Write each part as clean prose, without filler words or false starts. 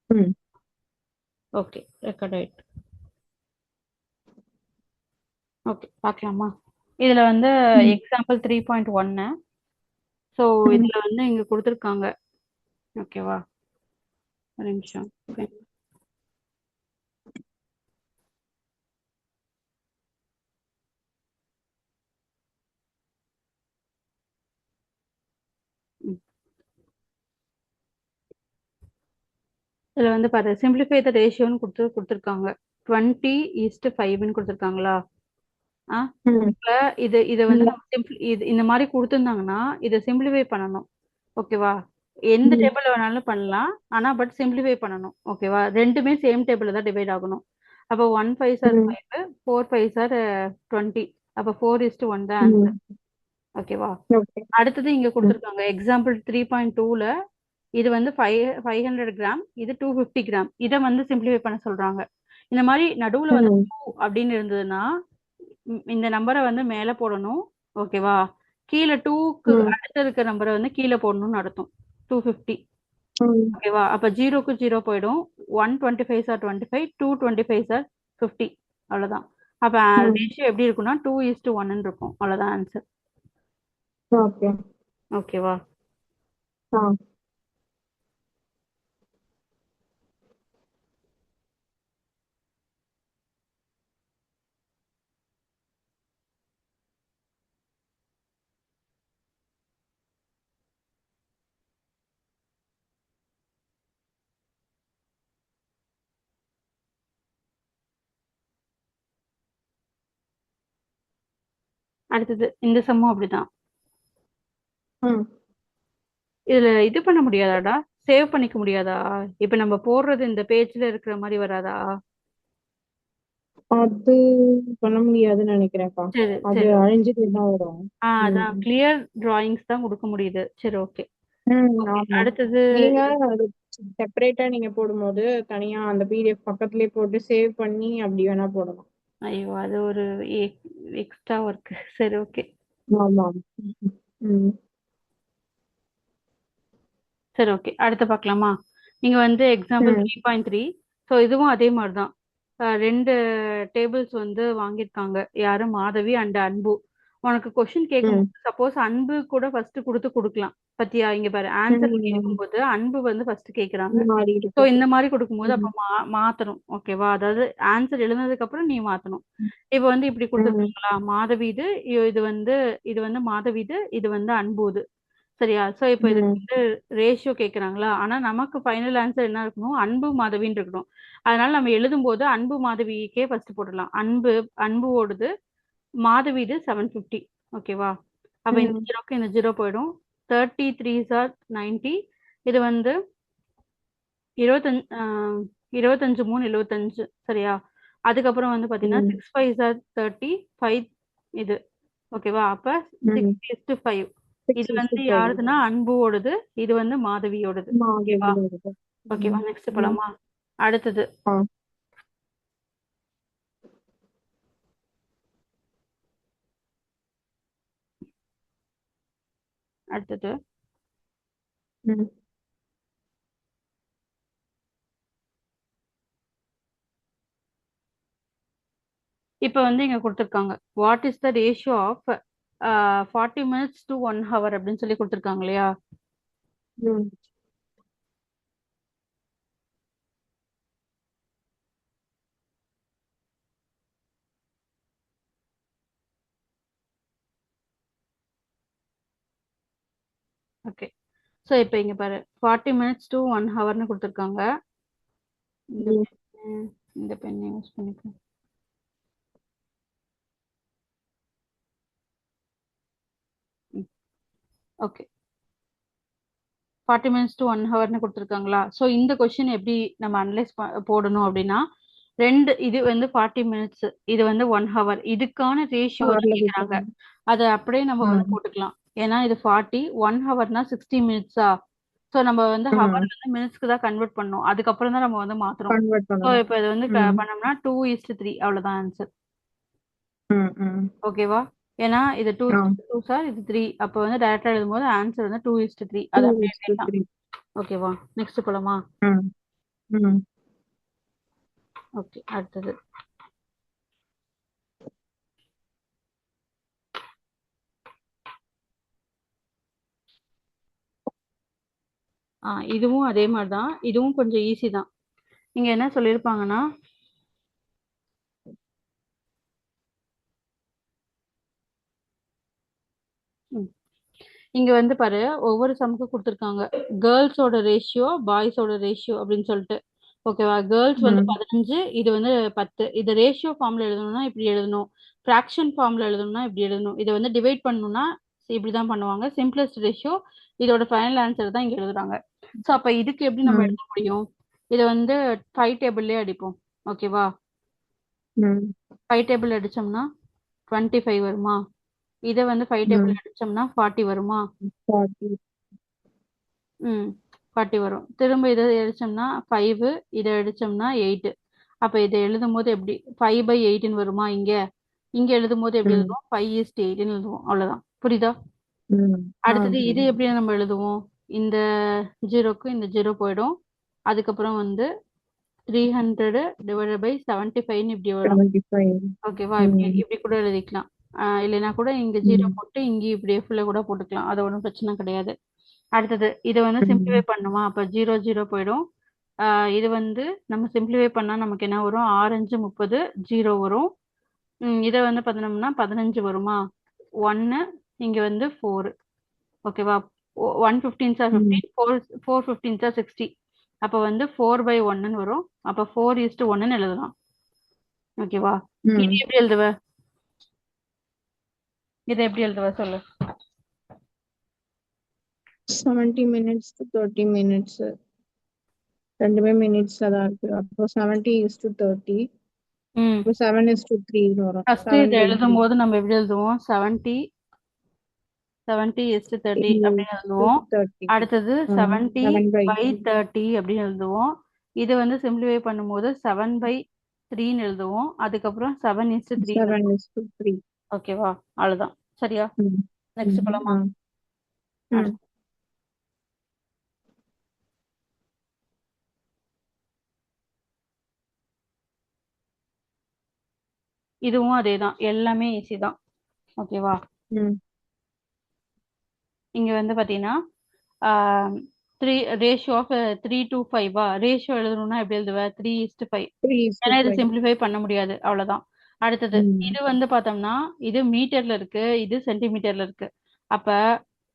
ம். Okay, record ஆயிட்டு. Okay, பார்க்கலாமா? இதுல வந்து ம். எக்ஸாம்பிள் 3.1. ஸோ ம். இதுல வந்து இங்க கொடுத்துருக்காங்க. ஓகேவா? ஒரு நிமிஷம். Okay. ம். இதுல வந்து பாரு, சிம்பிளிஃபை த ரேஷியோன்னு கொடுத்துருக்காங்க. 20:5ன்னு கொடுத்துருக்காங்களா? ஆ ம். இப்ப இத வந்து ம். நம்ம இது இந்த மாதிரி கொடுத்துருந்தாங்கன்னா இதை சிம்பிளிஃபை பண்ணணும். ஓகேவா? எந்த ம். டேபிள்ல வேணாலும் பண்ணலாம். ஆனா பட் சிம்பிளிஃபை பண்ணணும். ஓகேவா? ரெண்டுமே சேம் டேபிள்ல தான் டிவைட் ஆகணும். அப்போ 1 5 சார் ம். 5, 4 5 சார் 20. அப்போ 4:1 தான் ம். ஆன்சர். ஓகேவா? ஓகே. அடுத்தது இங்க ம். கொடுத்துருக்காங்க எக்ஸாம்பிள் 3.2ல இது வந்து 500 கிராம், இது 250 கிராம். இதை வந்து சிம்பிளிஃபை பண்ண சொல்றாங்க. இந்த மாதிரி நடுவுல வந்து ம். 2 அப்படின்னு இருந்ததுன்னா இந்த நம்பரை வந்து மேல போடணும். ஓகேவா? கீழே 2க்கு ம். அடுத்த இருக்க நம்பரை வந்து கீழே போடணும்னு அர்த்தம். 250. ம். ஓகேவா? அப்ப 0க்கு 0 போயிடும். 125 சார் 25, 225 சார் 50. அவ்வளவுதான். அப்ப ம். ரேஷியோ எப்படி இருக்கும்னா 2:1 இருக்கும். அவ்வளவுதான் ஆன்சர். ஓகே. ஓகேவா? ஆ. அடுத்தது இந்த சம்மும் அப்படிதான். ம். இதுல இது பண்ண முடியாதாடா? சேவ் பண்ணிக்க முடியாதா? இப்ப நம்ம போடுறது இந்த பேஜ்ல இருக்கிற மாதிரி வராதா? அது பண்ண முடியாதுன்னு நினைக்கிறேன்க்கா. சரி அது சரி ஓகே. அழிஞ்சிட்டு தான் வரும். அதான் ம். கிளியர் டிராயிங்ஸ் தான் கொடுக்க முடியுது. சரி ஓகே. ம். ஓகே, ஆமா. அடுத்தது. நீங்க அது செப்பரேட்டா நீங்க போடும்போது தனியா அந்த பிடிஎஃப் பக்கத்துலயே போட்டு சேவ் பண்ணி அப்படி வேணா போடலாம். ஐயோ, அது ஒரு எக்ஸ்ட்ரா ஒர்க். சரி ஓகே. ஆமா. ம். சரி ஓகே, அடுத்து பார்க்கலாமா? நீங்க வந்து எக்ஸாம்பிள் ம். 3.3. ஸோ இதுவும் அதே மாதிரி தான். ரெண்டு டேபிள்ஸ் வந்து வாங்கியிருக்காங்க. யாரு? மாதவி அண்ட் அன்பு. உனக்கு கொஸ்டின் ம். கேட்கும்போது சப்போஸ் அன்பு கூட ஃபர்ஸ்ட் கொடுக்கலாம். பத்தியா? இங்க பாரு, ஆன்சர் ம். கேட்கும்போது அன்பு வந்து ஃபர்ஸ்ட் கேட்குறாங்க. மாறி ஸோ இருக்கு. இந்த மாதிரி கொடுக்கும்போது அப்போ ம். மாத்தணும். ஓகேவா? அதாவது ஆன்சர் எழுதுனதுக்கு அப்புறம் நீ மாத்தணும். இப்போ வந்து இப்படி ம். கொடுத்துருக்காங்களா? மாதவி இது, இது வந்து மாதவி இது வந்து அன்பு. சரியா? ஸோ இப்போ இதுக்கு ம். வந்து ரேஷியோ கேட்குறாங்களா? ஆனா நமக்கு ஃபைனல் ஆன்சர் என்ன இருக்கணும்? அன்பு மாதவின்னு இருக்கணும். அதனால நம்ம எழுதும்போது அன்பு மாதவிக்கே ஃபர்ஸ்ட் போட்டுடலாம். அன்புவோடது, மாதவிது 750. ஓகேவா? அப்ப இந்த ம். ஜீரோக்கு இந்த ஜீரோ போயிடும். 33 சார் 90. இது வந்து 25 25 3 75. சரியா? அதுக்கப்புறம் வந்து பார்த்தீங்கன்னா ம். 6 5 சார் 30, 5 இது. ஓகேவா? அப்ப ம். 6:5. இது வந்து 665. யாருதுன்னா அன்புவோடது, இது வந்து மாதவியோடது. ஓகேவா? மாதவி இருக்கு. ஓகேவா, ம். நெக்ஸ்ட் ம். போலாமா? அடுத்தது. ஆ. அடுத்தது ம். இப்ப வந்து இங்க கொடுத்துருக்காங்க. What is the ratio of 40 minutes to 1 hour அப்படின்னு சொல்லி கொடுத்துருக்காங்க இல்லையா? ம். ஓகே. ஸோ இப்போ இங்க பாரு, 40 மினிட்ஸ் டு 1 ஹவர்னு கொடுத்துருக்காங்க. இந்த ம். பென் இந்த பென் யூஸ் பண்ணிக்கோ. ஓகே. 40 மினிட்ஸ் டு 1 ஹவர்னு கொடுத்துருக்காங்களா? ஸோ இந்த கொஸ்டின் எப்படி நம்ம அனலைஸ் போடணும் அப்படின்னா, இது வந்து 40 மினிட்ஸ், இது வந்து 1 ஹவர். இதுக்கான ரேஷியோ தான் கார்ல கேட்குறாங்க. விட்டுருங்க. அதை அப்படியே நம்ம வந்து ம். போட்டுக்கலாம். ஏன்னா இது 40, 1 ஹவர்னா 60 மினிட்ஸா? ஸோ நம்ம வந்து ம். ஹவர் வந்து மினிட்ஸ்க்கு தான் கன்வெர்ட் பண்ணணும். அதுக்கப்புறம் தான் நம்ம வந்து மாத்துறோம். கன்வெர்ட் ஸோ பண்ணணும். இப்போ இது வந்து ம். பண்ணோம்னா 2:3 அவ்வளோதான் ஆன்சர். ம். ம். ஓகேவா? ஏன்னா இது டூ ஆ. டூ சார் இது 3. அப்போ வந்து டைரக்டா எழுதும்போது ஆன்சர் வந்து 2:3. 2 அது அப்படியே is to எழுதிடலாம். 3. ஓகேவா? நெக்ஸ்ட் போலாமா? ம். ம் ஓகே, அடுத்தது இதுவும் அதே மாதிரி தான். இதுவும் கொஞ்சம் ஈஸி தான். இங்க என்ன சொல்லியிருப்பாங்கன்னா, இங்க வந்து பாரு, ஒவ்வொரு சமுக்கு கொடுத்துருக்காங்க. கேர்ள்ஸோட ரேஷியோ, பாய்ஸோட ரேஷியோ அப்படின்னு சொல்லிட்டு. ஓகேவா? கேர்ள்ஸ் வந்து 15, இது வந்து 10. இது ரேஷியோ ஃபார்ம்ல எழுதணும்னா இப்படி எழுதணும். ஃப்ராக்ஷன் ஃபார்ம்ல எழுதணும்னா இப்படி எழுதணும். இதை வந்து டிவைட் பண்ணணும்னா இப்படிதான் பண்ணுவாங்க. சிம்பிளஸ்ட் ரேஷியோ, இதோட ஃபைனல் ஆன்சர் தான் இங்க எழுதுறாங்க. ஸோ அப்ப இதுக்கு எப்படி நம்ம எழுத முடியும்? இதை வந்து 5 டேபிள்லயே அடிப்போம். ஓகேவா? 5 டேபிள் அடிச்சோம்னா 25 வருமா? இதை வந்து 5 டேபிள் அடிச்சோம்னா 40 வருமா? 40 வரும். திரும்ப இதை அடிச்சோம்னா 5, இதை அடிச்சோம்னா 8. அப்ப இதை எழுதும் போது எப்படி 5/8 வருமா? இங்க இங்க எழுதும் போது எப்படி எழுதுவோம்? 5:8 எழுதுவோம். அவ்வளவுதான். புரியுதா? அடுத்தது இது எப்படி நம்ம எழுதுவோம்? இந்த ஜீரோக்கு இந்த ஜீரோ போயிடும். அதுக்கப்புறம் வந்து 300 டிவைடட் பை 75 இப்படி வரும். ஓகேவா? இப்படி இப்படி கூட எழுதிக்கலாம். இல்லைன்னா கூட இங்க ஜீரோ போட்டு இங்கே இப்படி ஃபுல்லா கூட போட்டுக்கலாம். அது ஒன்றும் பிரச்சனை கிடையாது. அடுத்தது இதை வந்து சிம்பிளிஃபை பண்ணுமா? அப்ப 0 0 போயிடும். இது வந்து நம்ம சிம்பிளிஃபை பண்ணா நமக்கு என்ன வரும்? 6 5 30 0 வரும். இதை வந்து பார்த்தோம்னா 15 வருமா? 1 இங்க வந்து 4. ஓகேவா? 1 15s are 15, 4 15s are 60. அப்ப வந்து 4/1 வரும். அப்ப 4:1 எழுதலாம். ஓகேவா? இது எப்படி எழுதுவ? இதை எப்படி எழுதுவ சொல்லு. 70 minutes to 30 minutes. ரெண்டுமே மினிட்ஸ் தான் இருக்கு. அப்போ 70:30. ம் இப்போ 7:3 வரும். ஃபர்ஸ்ட் இதை எழுதும் போது நம்ம எப்படி எழுதுவோம்? 70 70:30 அப்படின்னு எழுதுவோம். 30. அடுத்தது 70 7/3. by 30 அப்படின்னு எழுதுவோம். இது வந்து சிம்பிளிஃபை பண்ணும்போது 7/3 எழுதுவோம். அதுக்கப்புறம் 7:3. 7:3. ஓகேவா? அவ்வளவுதான். சரியா? நெக்ஸ்ட் போலாமா? இதுவும் அதேதான். எல்லாமே ஈஸி தான். ஓகேவா? இங்க வந்து பாத்தீங்கன்னா 3 ரேஷியோ ஆஃப் 3 to 5 ரேஷியோ எழுதணும்னா எப்படி எழுதுவ? 3:5. ஏன்னா இது சிம்பிளிஃபை பண்ண முடியாது. அவ்வளவுதான். அடுத்தது இது வந்து பார்த்தோம்னா இது மீட்டர்ல இருக்கு, இது சென்டிமீட்டர்ல இருக்கு. அப்ப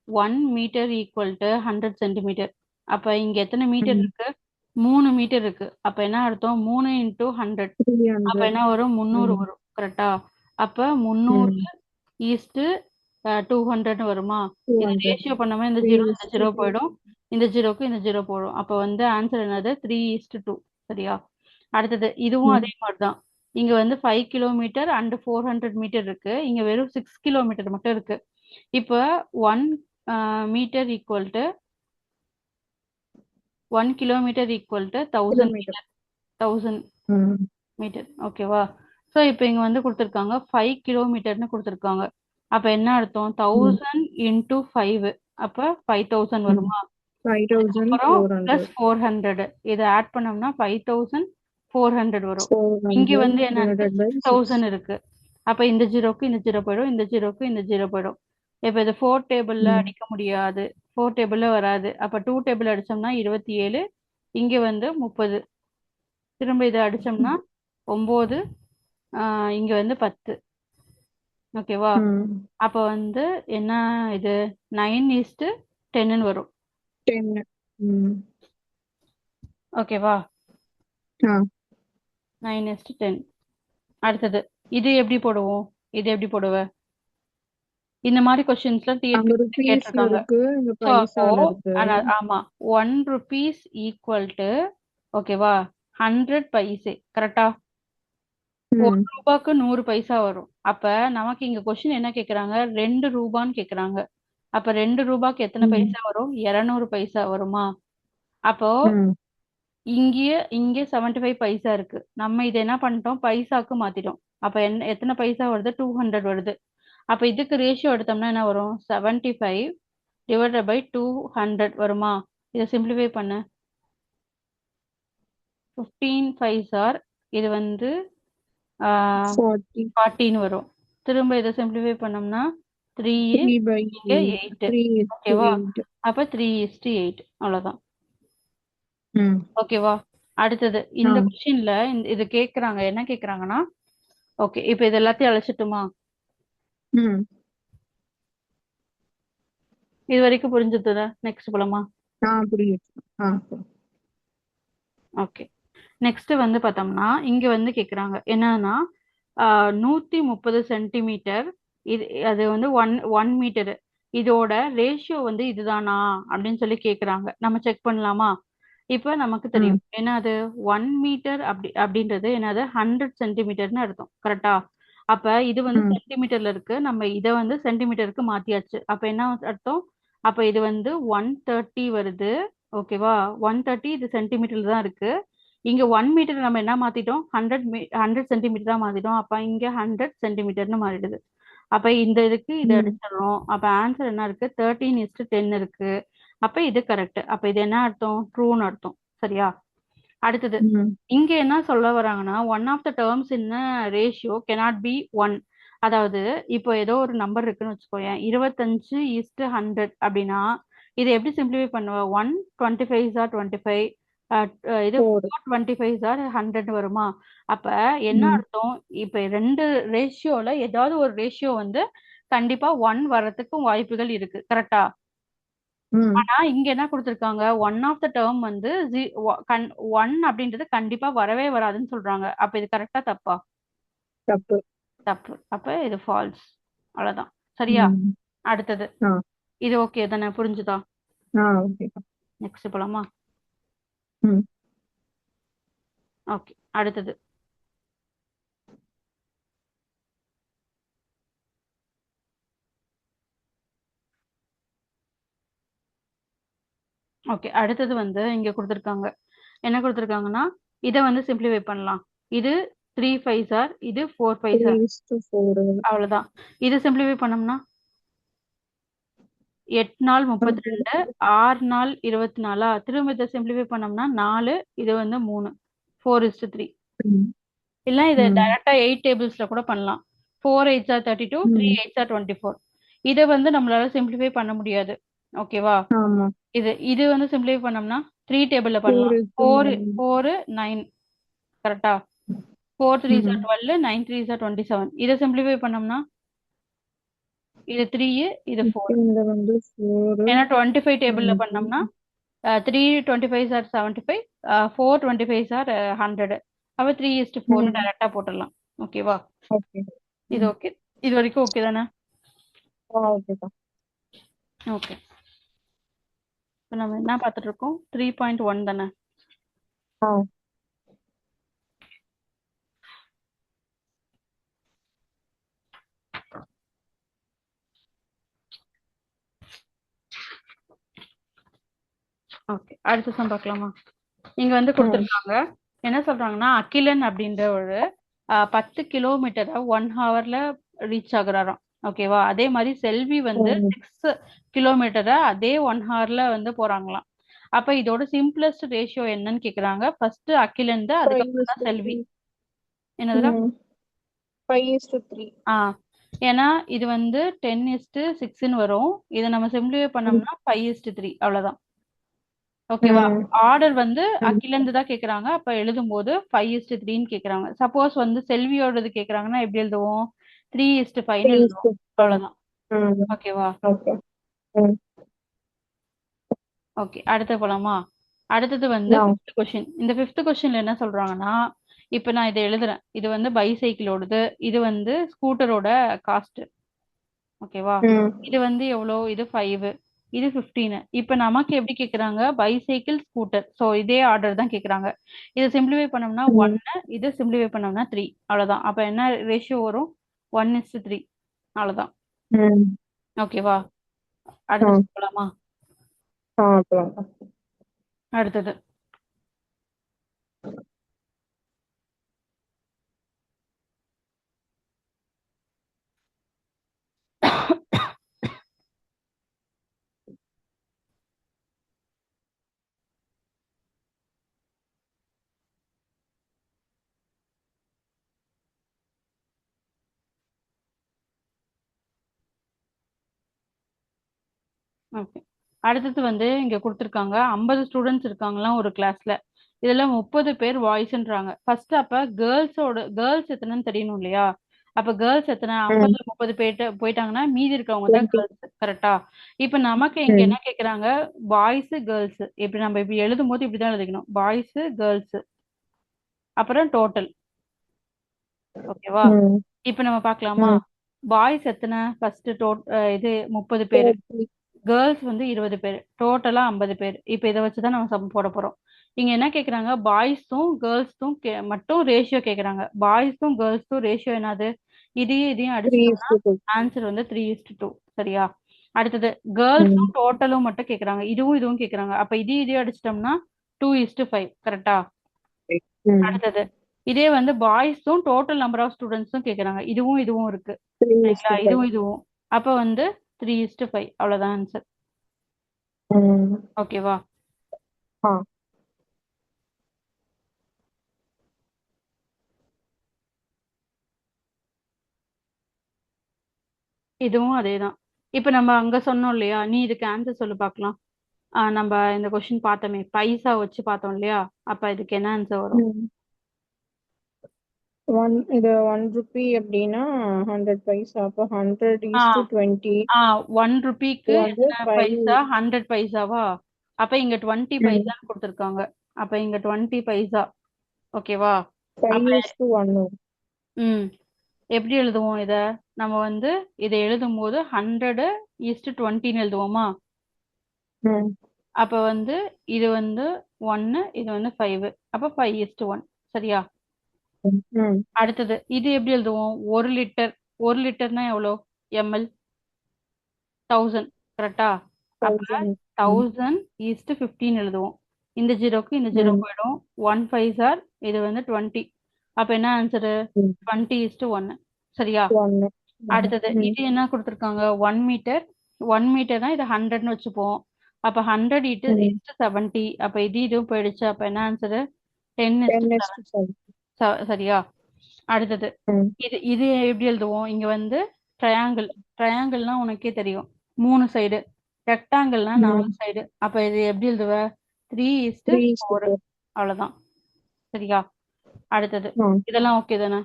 1 மீட்டர் ஈக்குவல் டு 100 சென்டிமீட்டர். அப்ப இங்க எத்தனை மீட்டர் இருக்கு? 3 மீட்டர் இருக்கு. அப்ப என்ன அர்த்தம்? 3 × 100. அப்ப என்ன வரும்? 300 வரும். கரெக்டா? அப்ப 300 200 வருமா? இது ரேஷியோ பண்ணாம இந்த 0 இந்த 0 போயிடும். இந்த 0க்கு இந்த 0 போயிடும். அப்ப வந்து ஆன்சர் என்னது? 3:2. சரியா? அடுத்தது இதுவும் அதே மாதிரிதான். இங்க வந்து 5 கிலோமீட்டர் அண்ட் 400 மீட்டர் இருக்கு. இங்க வெறும் 6 கிலோமீட்டர் மட்டும் இருக்கு. இப்ப 1 metre equal to 1 kilometre equal to 1000 metre. 1000 metre. ஓகேவா? ஸோ இப்போ இங்க வந்து கொடுத்துருக்காங்க 5 கிலோமீட்டர்னு கொடுத்துருக்காங்க. அப்ப என்ன அர்த்தம்? 1000 × 5. அப்ப 5000 வருமா? அப்புறம் பிளஸ் 400. இதை ஆட் பண்ணோம்னா 5400 வரும். இங்க வந்து என்ன இருக்கு? 6000 இருக்கு. அப்ப இந்த ஜீரோக்கு இந்த ஜீரோ போயிடும், இந்த ஜீரோக்கு இந்த ஜீரோ போயிடும். இப்ப இது 4 டேபிள்ல அடிக்க முடியாது. 4 டேபிள்ல வராது. அப்ப 2 டேபிள் அடிச்சோம்னா 27. இங்க வந்து 30. திரும்ப இதை அடிச்சோம்னா 9. இங்க வந்து 10. ஓகேவா? அப்ப வந்து என்ன இது? 9:10 வரும். ஓகேவா? 9:10. அடுத்தது இது எப்படி போடுவோம்? இது எப்படி போடுவ? இந்த மாதிரி கொஸ்டின்ஸ்லாம் கேட்டிருக்காங்க. ஆமா, 1 rupees ஈக்குவல் டு ஓகேவா 100 பைசே. கரெக்டா? 1 ரூபாய்க்கு 100 பைசா வரும். அப்ப நமக்கு இங்க கொஸ்டின் என்ன கேக்குறாங்க? 2 ரூபான்னு கேக்குறாங்க. அப்ப 2 ரூபாய்க்கு எத்தனை பைசா வரும்? 200 பைசா வருமா? அப்போ இங்க 75 பைசா இருக்கு. நம்ம இதை என்ன பண்ணிட்டோம்? பைசாக்கு மாத்திட்டோம். அப்ப எத்தனை பைசா வருது? 200 வருது. அப்ப இதுக்கு ரேஷியோ எடுத்தோம்னா என்ன வரும்? 75 டிவைடட் பை 200 வருமா? இதை சிம்பிளிஃபை பண்ணு. 15 5s ஆர் இது வந்து 40. 40 வரும். திரும்ப இதை சிம்பிளிஃபை பண்ணோம்னா 3 3 by இங்க 8. 8 3 is to ஓகேவா? 8. அப்ப 3:8 அவ்வளவுதான். ம். ஓகேவா? அடுத்தது ஆ. இந்த கொஸ்டின்ல இது கேக்குறாங்க, என்ன கேக்குறாங்கன்னா, ஓகே இப்ப இது எல்லாத்தையும் அழைச்சிட்டுமா? ம். இது வரைக்கும் புரிஞ்சுதுல? நெக்ஸ்ட் போலாமா? புரியுது. ஓகே. நெக்ஸ்ட் வந்து பார்த்தோம்னா இங்க வந்து கேக்குறாங்க என்னன்னா 130 சென்டிமீட்டர் இது அது வந்து 1 மீட்டர் இதோட ரேஷியோ வந்து இதுதானா அப்படின்னு சொல்லி கேக்குறாங்க. நம்ம செக் பண்ணலாமா? இப்ப நமக்கு தெரியும் ம். ஏன்னா அது 1 மீட்டர் அப்படின்றது என்னது 100 சென்டிமீட்டர்னு அர்த்தம். கரெக்டா? அப்ப இது வந்து ம். சென்டிமீட்டர்ல இருக்கு, நம்ம இதை வந்து சென்டிமீட்டருக்கு மாத்தியாச்சு. அப்ப என்ன அர்த்தம்? அப்ப இது வந்து 130 வருது. ஓகேவா? 130 இது சென்டிமீட்டர்ல தான் இருக்கு. இங்க 1 மீட்டர் நம்ம என்ன மாத்திட்டோம்? 100 சென்டிமீட்டர் தான் மாத்திட்டோம். அப்ப இங்க 100 சென்டிமீட்டர்னு மாறிடுது. அப்ப இந்த இதுக்கு இதை ம். அடிச்சிடறோம். அப்ப ஆன்சர் என்ன இருக்கு? 13:10 இருக்கு. அப்ப இது கரெக்ட். அப்ப இது என்ன அர்த்தம்? ட்ரூன்னு அர்த்தம். சரியா? அடுத்தது ம். இங்க என்ன சொல்ல வராங்கன்னா one of the terms in ratio cannot be 1. அதாவது இப்போ ஏதோ ஒரு நம்பர் இருக்குன்னு வச்சுக்கோயேன், 25:100 அப்படின்னா இதை எப்படி சிம்பிளிஃபை பண்ணுவ? 125 ஆர் 25 இது 4. 425 ஆர் 100 வருமா? அப்ப என்ன ம். அர்த்தம்? இப்ப ரெண்டு ரேஷியோல ஏதாவது ஒரு ரேஷியோ வந்து கண்டிப்பா 1 வர்றதுக்கும் வாய்ப்புகள் இருக்கு. கரெக்டா? ம். ஆனா இங்க என்ன கொடுத்திருக்காங்க? ஒன் ஆஃப் த டேர்ம் வந்து 1 அப்படின்றது கண்டிப்பா வரவே வராதுன்னு சொல்றாங்க. அப்ப இது கரெக்டா தப்பா? தப்பு. தப்பு. அப்ப இது ஃபால்ஸ். அவ்வளவுதான். சரியா? ம். அடுத்தது ஆ. இது ஓகே தானே? புரிஞ்சுதா? ஓகேக்கா. நெக்ஸ்ட் போலாமா? ம். ஓகே. அடுத்தது ஓகே. அடுத்தது வந்து இங்க கொடுத்திருக்காங்க. என்ன கொடுத்திருக்காங்கன்னா இதை வந்து சிம்பிளிஃபை பண்ணலாம். இது 3 5s ஆர் இது 4 5s 3 ஆர். is to 4. அவ்வளவுதான். இது சிம்பிளிஃபை பண்ணோம்னா 8 நாள் 32 6 நாள் 24. திரும்ப இதை சிம்பிளிஃபை பண்ணோம்னா 4 இது வந்து 3 4:3. ம். இல்ல இதை ம். டைரக்டா 8 டேபிள்ஸ்ல கூட பண்ணலாம். 4 8s ஆர் 32 3 ம். 8s R 24. இதை வந்து நம்மளால சிம்பிளிஃபை பண்ண முடியாது. ஓகேவா? ஆமா. இது வந்து சிம்பிளிஃபை பண்ணோம்னா 3 டேபிள்ல 4 பண்ணலாம். is to 4 9. 4 9. கரெக்டா? 4 3s ம். Are 12 9 3s are 27. இதை சிம்பிளிஃபை பண்ணோம்னா இது 3 இது 4. இங்க வந்து 4. ஏன்னா 25 டேபிள்ல பண்ணோம்னா 3 25s ஆர் 75 4 25s ஆர் 100. அப்ப 3:4 டைரக்டா போட்டுடலாம். ஓகேவா? ஓகே. இது ஓகே. இது வரைக்கும் ஓகே தானே? ஓகேக்கா. ஓகே. இப்போ நம்ம என்ன பார்த்துட்டு இருக்கோம்? 3.1 தானே? ஆ. ஓகே. அடுத்த சம் பார்க்கலாமா? இங்க வந்து கொடுத்துருக்காங்க. என்ன சொல்றாங்கன்னா அகிலன் அப்படின்ற ஒரு 10 கிலோமீட்டரை 1 ஹவர்ல ரீச் ஆகுறாராம். ஓகேவா? அதே மாதிரி செல்வி வந்து 6 கிலோமீட்டரை அதே 1 ஹவர்ல வந்து போறாங்களாம். அப்ப இதோட சிம்பிளஸ்ட் ரேஷியோ என்னன்னு கேக்குறாங்க. ஃபர்ஸ்ட் அகிலன் தான், 5 is அதுக்கப்புறம் தான் to செல்வி. 3. என்னதுடா? 5 is to 3. ஏன்னா இது வந்து 10:6ன்னு வரும். இதை நம்ம சிம்பிளிஃபை பண்ணோம்னா 5:3. அவ்வளவுதான். ஓகேவா? ஆர்டர் வந்து அகிலந்து தான் கேக்குறாங்க. அப்ப எழுதும்போது 5:3ன்னு கேக்குறாங்க. சப்போஸ் வந்து செல்வியோடது கேக்குறாங்கன்னா எப்படி எழுதுவோம்? 3:5ன்னு எழுதுவோம். அவ்வளவுதான். ஓகேவா? ஓகே. ஓகே. அடுத்து போலாமா? அடுத்தது வந்து 5th கொஸ்டின். இந்த 5th கொஸ்டின்ல என்ன சொல்றாங்கன்னா இப்ப நான் இதை எழுதுறேன். இது வந்து பைசைக்கிளோடது, இது வந்து ஸ்கூட்டரோட காஸ்ட். ஓகேவா? இது வந்து எவ்வளோ? இது 5, இது 15. இப்ப நமக்கு எப்படி கேக்குறாங்க? Bicycle scooter. ஸோ இதே ஆர்டர் தான் கேக்குறாங்க. இதை சிம்பிளிஃபை பண்ணோம்னா 1, இது சிம்பிளிஃபை பண்ணோம்னா 3. அவ்வளவுதான். அப்ப என்ன ரேஷியோ வரும்? 1:3. அவ்வளவுதான். ஓகேவா? அடுத்து போலாமா? அடுத்தது ஓகே. அடுத்தது வந்து இங்க கொடுத்துருக்காங்க 50 ஸ்டூடெண்ட்ஸ் இருக்காங்களாம் ஒரு கிளாஸ்ல. இதுல 30 பேர் பாய்ஸ்ன்றாங்க. ஃபர்ஸ்ட் அப்ப கேர்ள்ஸ் எத்தனைன்னு தெரியணும் இல்லையா? அப்ப கேர்ள்ஸ் எத்தனை? 50 30 பேர்ட்ட போயிட்டாங்கன்னா மீதி இருக்கவங்க தான் 20. கேர்ள்ஸ். கரெக்டா? இப்ப நமக்கு இங்க ம் என்ன கேக்குறாங்க? Boys girls. இப்படி நம்ம இப்படி எழுதும் போது இப்படிதான் எழுதிக்கணும். பாய்ஸ் கேர்ள்ஸ் அப்புறம் டோட்டல். ஓகேவா? ம் இப்ப நம்ம பார்க்கலாமா? ம் பாய்ஸ் எத்தனை? ஃபர்ஸ்ட் இது 30 பேர். 30. கேர்ள்ஸ் வந்து 20 பேர். டோட்டலா 50 பேர். இப்ப இதை வச்சுதான் நம்ம சம் போட போறோம். இங்க என்ன கேக்குறாங்க? பாய்ஸும் கேர்ள்ஸும் மட்டும் ரேஷியோ கேக்குறாங்க. பாய்ஸும் கேர்ள்ஸும் ரேஷியோ என்னது? இதையும் இதையும் 3 is அடிச்சிட்டோம்னா to 2. ஆன்சர் வந்து 3:2. சரியா? அடுத்தது ம் கேர்ள்ஸும் டோட்டலும் மட்டும் கேக்குறாங்க. இதுவும் இதுவும் கேக்குறாங்க. அப்ப இதையும் அடிச்சிட்டோம்னா 2:5. கரெக்டா? ம் அடுத்தது இதே வந்து பாய்ஸும் டோட்டல் நம்பர் ஆஃப் ஸ்டூடெண்ட்ஸும் கேக்குறாங்க. இதுவும் இதுவும் இருக்கு. 3 is சரிங்களா? to 5. இதுவும் இதுவும். அப்ப வந்து 3:5. அவ்வளவுதான் ஆன்சர். ம் ஓகேவா? ஆ இதுவும் அதேதான். இப்ப நம்ம அங்க சொன்னோம் இல்லையா? நீ இதுக்கு ஆன்சர் சொல்லு பார்க்கலாம். நம்ம இந்த கொஸ்டின் பார்த்தோமே, பைசா வச்சு பார்த்தோம் இல்லையா? அப்ப இதுக்கு என்ன ஆன்சர் வரும்? ம் இது 1 rupee அப்படின்னா 100 பைசா. அப்போ 100 ஆ is to 20. ஆ 1 ருபிக்கு இது வந்து என்ன 5. பைசா? 100 பைசாவா? அப்ப இங்க 20 ம் பைசான்னு கொடுத்துருக்காங்க. அப்ப இங்க 20 பைசா. ஓகேவா? 5 அப்ப is to 1. ம் எப்படி எழுதுவோம் இத? நம்ம வந்து இதை எழுதும் போது 100:20 எழுதுவோமா? ம் அப்ப வந்து இது வந்து 1, இது வந்து 5. அப்ப 5:1. சரியா? ம் அடுத்தது இது எப்படி எழுதுவோம்? 1 லிட்டர். 1 லிட்டர்னா எவ்வளோ? ml. 1000. கரெக்டா? அப்ப 1000. ம் 1000:15 எழுதுவோம். இந்த ஜீரோக்கு இந்த ஜீரோ ம் போயிடும். 1 5 சார். இது வந்து 20. அப்ப என்ன ஆன்சரு? ம் 20:1. சரியா? 1. அடுத்தது ம் இது என்ன கொடுத்துருக்காங்க? 1 மீட்டர். 1 மீட்டர்னா இது 100ன்னு வச்சுப்போம். அப்ப 100 ம் is to 70. அப்ப இது இதுவும் போயிடுச்சு. அப்ப என்ன ஆன்சரு? 10 is 10:7. to 7. சரியா? அடுத்தது ம் இது இது எப்படி எழுதுவோம்? இங்க வந்து ட்ரையாங்கிள். ட்ரையாங்கிள்னா உனக்கே தெரியும். 3 சைடு. ரெக்டாங்கிள்னா 4 ம் சைடு. அப்ப இது எப்படி எழுதுவ? 3 is to 3:4. 4. அவ்வளவுதான். சரியா? அடுத்தது ஆ இதெல்லாம் ஓகே தானே?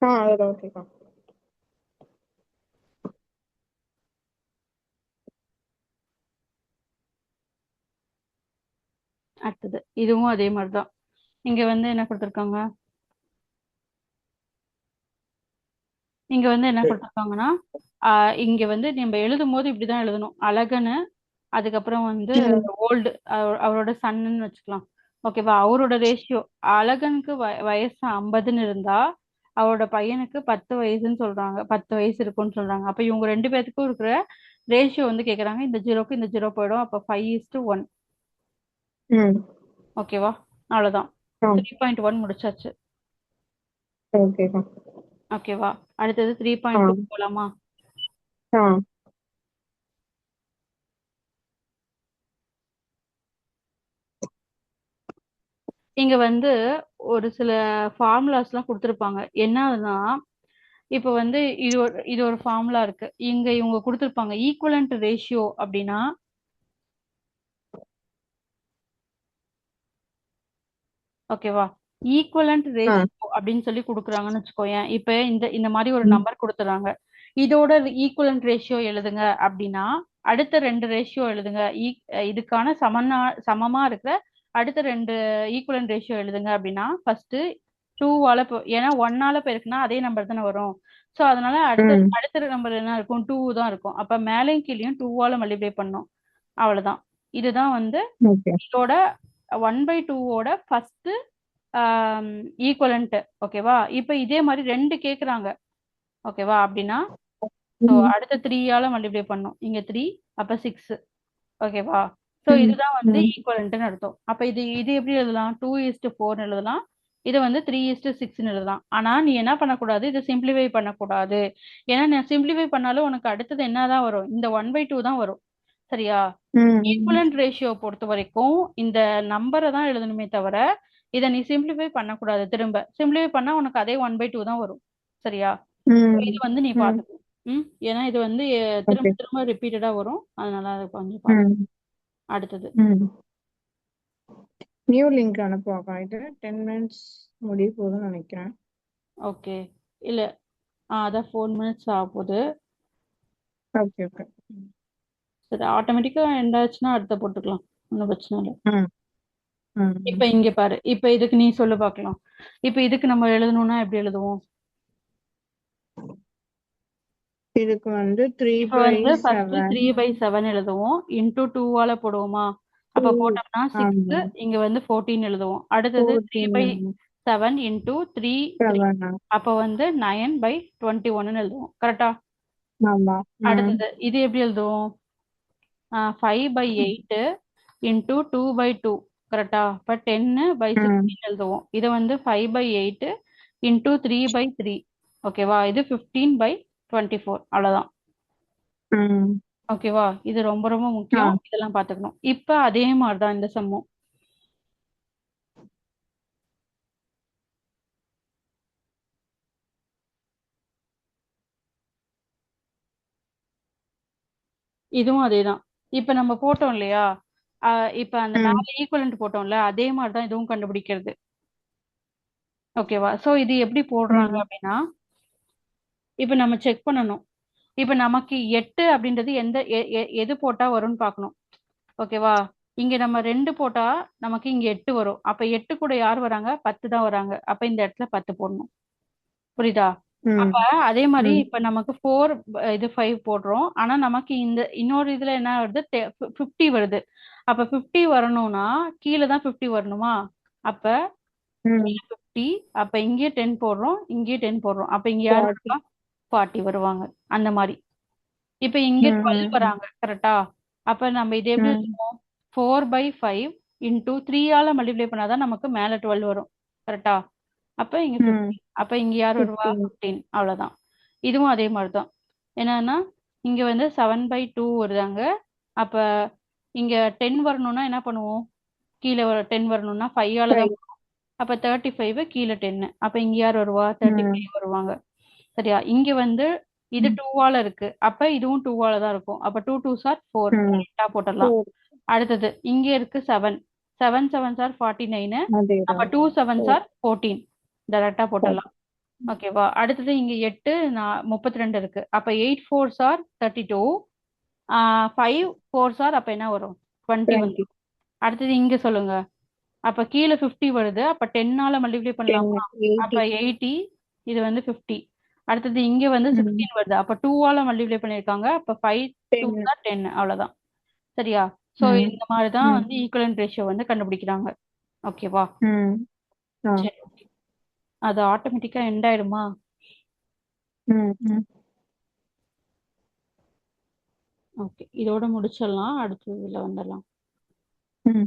அதெல்லாம் ஓகேக்கா. அடுத்தது இதுவும் அதே மாதிரிதான். இங்க வந்து என்ன கொடுத்துருக்காங்க? இங்க வந்து என்ன கொடுத்துருக்காங்கன்னா இங்க வந்து நம்ம எழுதும் போது இப்படிதான் எழுதணும். அழகன்னு, அதுக்கப்புறம் வந்து ம் ஓல்டு, அவரோட சன்னு வச்சுக்கலாம். ஓகேவா? அவரோட ரேஷியோ அழகனுக்கு வயசு 50ன்னு இருந்தா அவரோட பையனுக்கு 10 வயசுன்னு சொல்றாங்க. 10 வயசு இருக்குன்னு சொல்றாங்க. அப்ப இவங்க ரெண்டு பேத்துக்கும் இருக்கிற ரேஷியோ வந்து கேக்குறாங்க. இந்த ஜீரோக்கு இந்த ஜீரோ போயிடும். அப்ப 5:1. ம் ஓகேவா? அவ்வளவுதான். ஆ 3.1 முடிச்சாச்சு. ஓகேக்கா. ஓகேவா? அடுத்தது ஆ 3.2 போலாமா? ஆ இங்க வந்து ஒரு சில ஃபார்முலாஸ் எல்லாம் கொடுத்துருப்பாங்க. என்னதுன்னா இப்ப வந்து இது ஒரு ஃபார்முலா இருக்கு. இங்க இவங்க கொடுத்துருப்பாங்க ஈக்குவலன்ட் ரேஷியோ அப்படின்னா ஓகேவா? ஈக்குவலன்ட் ஆ ரேஷியோ அப்படின்னு சொல்லி கொடுக்குறாங்கன்னு வச்சுக்கோயேன். இப்ப இந்த இந்த மாதிரி ஒரு ம் நம்பர் கொடுத்துறாங்க. இதோட ஈக்குவலன்ட் ரேஷியோ எழுதுங்க அப்படின்னா அடுத்த 2 ரேஷியோ எழுதுங்க. இதுக்கான சமமா இருக்கிற அடுத்த 2 ஈக்குவலன்ட் ரேஷியோ எழுதுங்க அப்படின்னா ஃபர்ஸ்ட் 2ஆல ஏன்னா 1ஆல பெருக்குனா அதே நம்பர் தானே வரும். சோ அதனால அடுத்த ம் அடுத்த நம்பர் என்ன இருக்கும்? 2 தான் இருக்கும். அப்ப மேலையும் கீழையும் 2ஆல மல்டிப்ளை பண்ணும். அவ்வளவுதான். இதுதான் வந்து ஓகே. இதோட 1/2ஓட ஃபர்ஸ்ட் ஈக்குவலன்ட். ஓகேவா? இப்ப இதே மாதிரி 2 கேக்குறாங்க. ஓகேவா? அப்படின்னா ஸோ ம் அடுத்த 3ஆல மல்டிப்ளை பண்ணும். இங்க 3 அப்ப 6. ஓகேவா? ஸோ ம் இதுதான் வந்து ம் ஈக்குவலன்ட்னு அர்த்தம். அப்ப இது இது எப்படி எழுதலாம்? 2:4 எழுதலாம். இது வந்து 3:6 எழுதலாம். ஆனா நீ என்ன பண்ணக்கூடாது? இதை சிம்பிளிஃபை பண்ணக்கூடாது. ஏன்னா நான் சிம்பிளிஃபை பண்ணாலும் உனக்கு அடுத்தது என்னதான் வரும்? இந்த 1/2 தான் வரும். சரியா? ம் ஈக்குவலன்ட் ரேஷியோ பொறுத்த வரைக்கும் இந்த நம்பரை தான் எழுதணுமே தவிர இதை நீ சிம்பிளிஃபை பண்ணக்கூடாது. திரும்ப சிம்பிளிஃபை பண்ணா உனக்கு அதே 1/2 தான் வரும். சரியா? ம் இது வந்து நீ ம் பாத்துக்கணும். ஏன்னா இது வந்து ஓகே. திரும்ப திரும்ப ரிப்பீட்டடா வரும், அதனால அதை கொஞ்சம் பார்த்து. ம் அடுத்தது ம் நியூ லிங்க் அனுப்புவாக்கா. இது 10 மினிட்ஸ் முடிய போகுதுன்னு நினைக்கிறேன். ஓகே. இல்ல அதான் 4 மினிட்ஸ் ஆக போகுது. Okay okay. சரி, ஆட்டோமேட்டிக்கா எண்ட் ஆச்சுன்னா அடுத்த போட்டுக்கலாம், ஒன்றும் பிரச்சனை இல்லை. ம் ம் இப்ப இங்க பாரு, இப்ப இதுக்கு நீ சொல்லு பார்க்கலாம். இப்ப இதுக்கு நம்ம எழுதணும்னா எப்படி எழுதுவோம்? இதுக்கு வந்து 3 இப்ப by வந்து ஃபர்ஸ்ட் 7. 3/7 எழுதுவோம், இன்டூ 2ஆல போடுவோமா? அப்ப 2. போட்டோம்னா 6, ஆமா. இங்க வந்து 14 எழுதுவோம். அடுத்தது 14. 3/7 இன்டூ 3 3, 7. அப்ப வந்து 9/21 எழுதுவோம். கரெக்டா? ஆமா. ம் அடுத்தது இது எப்படி எழுதுவோம்? 5/8 இன்டூ 2/2. கரெக்டா? அப்ப 10/16 ம் எழுதுவோம். இதை வந்து 5/8 இன்டூ 3/3. ஓகேவா? இது 15/24. அவ்வளவுதான். ம் ஓகேவா? இது ரொம்ப ரொம்ப ஆ முக்கியம், இதெல்லாம் பார்த்துக்கணும். இப்ப அதே மாதிரிதான் இந்த சம்மும். இதுவும் அதேதான். இப்ப நம்ம போட்டோம் இல்லையா? இப்ப அந்த ம் மேல ஈக்குவலன்ட் போட்டோம்ல, அதே மாதிரிதான் இதுவும் கண்டுபிடிக்கிறது. ஓகேவா? சோ இது எப்படி போடுறாங்க ம் அப்படின்னா, இப்ப நம்ம செக் பண்ணணும். இப்ப நமக்கு 8 அப்படின்றது எது போட்டா வரும்னு பார்க்கணும். ஓகேவா? இங்க நம்ம 2 போட்டா நமக்கு இங்க 8 வரும். அப்ப 8 கூட யார் வராங்க? 10 தான் வராங்க. அப்ப இந்த இடத்துல 10 போடணும். புரியுதா? ம் அப்ப அதே மாதிரி ம் இப்ப நமக்கு 4 இது 5 போடுறோம். ஆனா நமக்கு இந்த இன்னொரு இதுல என்ன வருது? 50 வருது. அப்ப 50 வரணும்னா கீழே தான் 50 வரணுமா? அப்ப ம் 50. அப்ப இங்கே 10 போடுறோம், இங்கே 10 போடுறோம். அப்ப இங்க யார் 40. வருவா? 40 வருவாங்க. அந்த மாதிரி. இப்ப இங்க ம் 12 ம் வராங்க. கரெக்டா? அப்ப நம்ம இது எப்படி ம் எழுதுவோம்? 4/5 இன்டூ 3ஆல மல்டிப்ளை பண்ணாதான் நமக்கு மேல 12 வரும். கரெக்டா? அப்ப இங்க ம் 15. அப்ப இங்க யார் வருவா? 15. 15. அவ்வளவுதான். இதுவும் அதே மாதிரிதான். என்னன்னா இங்க வந்து 7/2 வருதாங்க. அப்ப இங்க 10 வரணும்னா என்ன பண்ணுவோம்? கீழே 10 வரணும்னா 5ஆல தான் 5. வரும். அப்ப 35 கீழே 10. அப்ப இங்க யார் வருவா? ம் 35 வருவாங்க. சரியா? இங்க வந்து இது ம் 2ஆல இருக்கு. அப்ப இதுவும் 2ஆல தான் இருக்கும். அப்ப 2 2s are 4. ம் கரெக்டா போட்டுடலாம். 4. அடுத்தது இங்க இருக்கு 7. 7 7s are 49. அப்ப அதேதான். 2 7s 4. are 14. டைரக்டா 4. போட்டுடலாம். ஓகேவா? அடுத்தது இங்க 8 32 இருக்கு. அப்ப 8 4s are 32. 5 4s are அப்ப என்ன வரும்? 20 20. வந்துரும். அடுத்தது இங்க சொல்லுங்க. அப்ப கீழே 50 வருது. அப்ப 10ஆல மல்டிப்ளை 10. பண்ணலாமா? அப்ப 80. 80. இது வந்து 50. அடுத்தது இங்க வந்து ம் 16 வருது. அப்ப 2ஆல மல்டிப்ளை பண்ணிருக்காங்க. அப்ப 5 2 10. தான் 10. அவ்வளவுதான். சரியா? சோ ம் இந்த மாதிரி தான் ம் வந்து ஈக்குவலன்ட் ரேஷியோ வந்து கண்டுபிடிக்கிறாங்க. ஓகேவா? ம் ஆ சரி. அது ஆட்டோமேட்டிக்கா எண்ட் ஆயிடுமா? ம் ம் ஓகே, இதோட முடிச்சிடலாம். அடுத்த இதுல வந்துடலாம். ம்